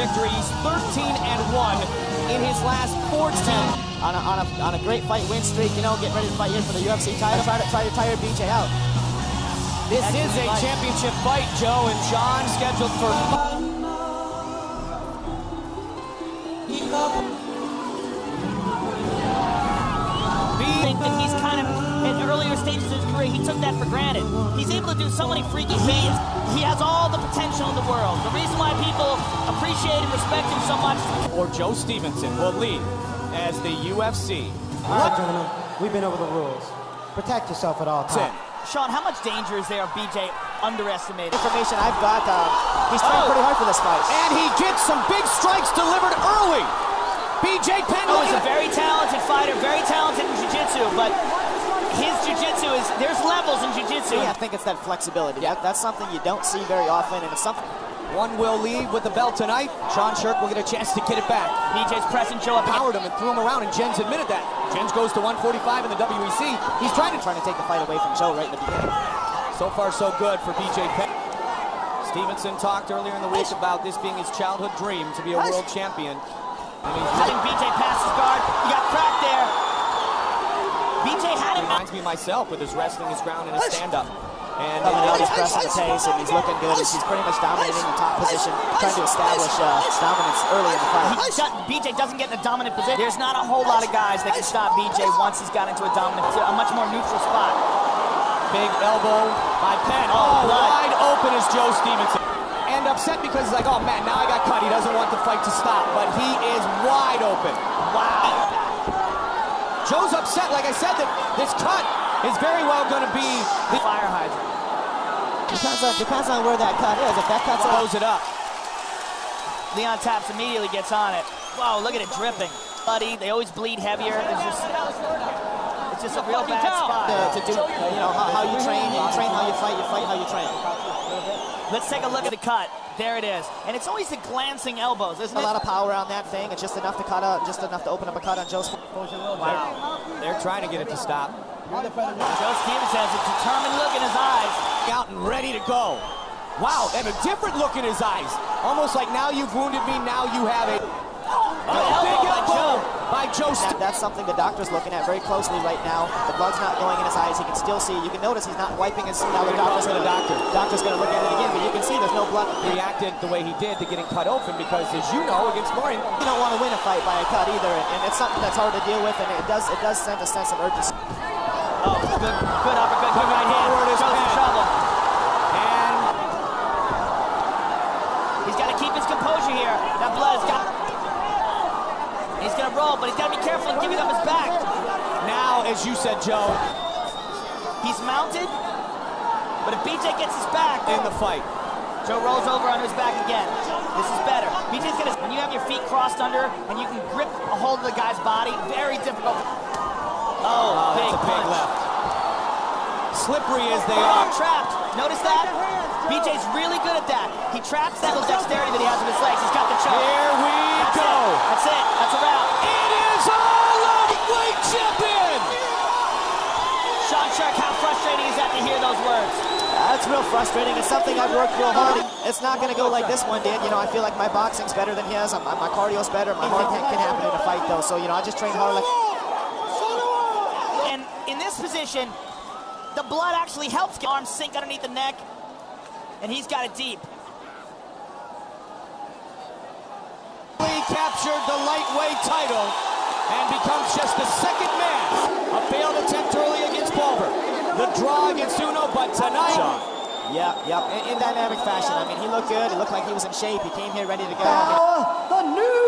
victory. He's 13-1 in his last 14. On a great fight win streak, you know, getting ready to fight here for the UFC title. Try to tire BJ out. This is a championship fight, Joe and John, scheduled for... I think that he's kind of, at earlier stages of his career, he took that for granted. He's able to do so many freaky things. He has all the potential in the world. The reason why people appreciate and respect him so much. Or Joe Stephenson will lead as the UFC. All right, gentlemen, we've been over the rules. Protect yourself at all times. Sean, how much danger is there of BJ underestimated? Information I've got, he's trying pretty hard for this fight. And he gets some big strikes delivered early. BJ Penn is a very talented fighter, very talented in jiu-jitsu, but his jiu-jitsu is, there's levels in jiu-jitsu. Yeah, I think it's that flexibility. Yeah. That's something you don't see very often, and it's something... One will leave with the belt tonight. Sean Shirk will get a chance to get it back. BJ's pressing Joe up. Powered him and threw him around, and Jens admitted that. Jens goes to 145 in the WEC. He's trying to take the fight away from Joe right in the beginning. So far, so good for BJ Penn. Stevenson talked earlier in the week about this being his childhood dream to be a world champion. Letting BJ pass his guard. He got cracked there. BJ had him. Reminds me of myself with his wrestling, his ground, and his stand-up. And he's pressing the pace, and he's looking good. He's pretty much dominating the top position, trying to establish dominance early in the fight. BJ doesn't get in a dominant position. There's not a whole lot of guys that can stop BJ once he's got into a dominant, a much more neutral spot. Big elbow by Penn. Oh, wide open is Joe Stephenson. And upset because he's like, oh man, now I got cut. He doesn't want the fight to stop, but he is wide open. Wow. Joe's upset, like I said, that this cut is very well going to be the fire hydrant. Depends on where that cut is. If that cut's blows it up. Leon Taps immediately gets on it. Wow, look at it dripping. Bloody, they always bleed heavier. It's just a real bad spot. To do, you know, how you train how you fight how you train. Let's take a look at the cut. There it is. And it's always the glancing elbows, isn't it? A lot of power on that thing. It's just enough to cut out, just enough to open up a cut on Joe's. Wow. They're trying to get it to stop. Joe Stevens has a determined look in his eyes. Out and ready to go. Wow, and a different look in his eyes. Almost like, now you've wounded me, now you have it. Big elbow by Joe. That's something the doctor's looking at very closely right now. The blood's not going in his eyes. He can still see. You can notice he's not wiping his. Now the doctor's going to look at it again, but you can see there's no blood. He reacted the way he did to getting cut open because, as you know, against Florian, you don't want to win a fight by a cut either, and it's something that's hard to deal with, and it does send a sense of urgency. Oh, good uppercut, good right hand. Joe's in trouble. And he's got to keep his composure here. That blood has got. He's going to roll, but he's got to be careful in giving up his back. Now, as you said, Joe, he's mounted, but if BJ gets his back in the fight, Joe rolls over on his back again. This is better. BJ's going to, when you have your feet crossed under and you can grip a hold of the guy's body, very difficult. Oh, that's a big left. Slippery as they are. Trapped. Notice that? BJ's really good at that. He traps that little dexterity that he has with his legs. He's got the choke. Here we go. That's it. That's a wrap. It is a lightweight champion. Sean Shark, how frustrating is that to hear those words? That's real frustrating. It's something I've worked real hard. It's not going to go like this one did. You know, I feel like my boxing's better than his. My cardio's better. My heart can happen in a fight, though. So, you know, I just train hard. And in this position, the blood actually helps get arms sink underneath the neck, and he's got it deep. He captured the lightweight title and becomes just the second man. A failed attempt early against Bulver. The draw against Uno, but tonight... Yeah, in dynamic fashion. I mean, he looked good. It looked like he was in shape. He came here ready to go. The new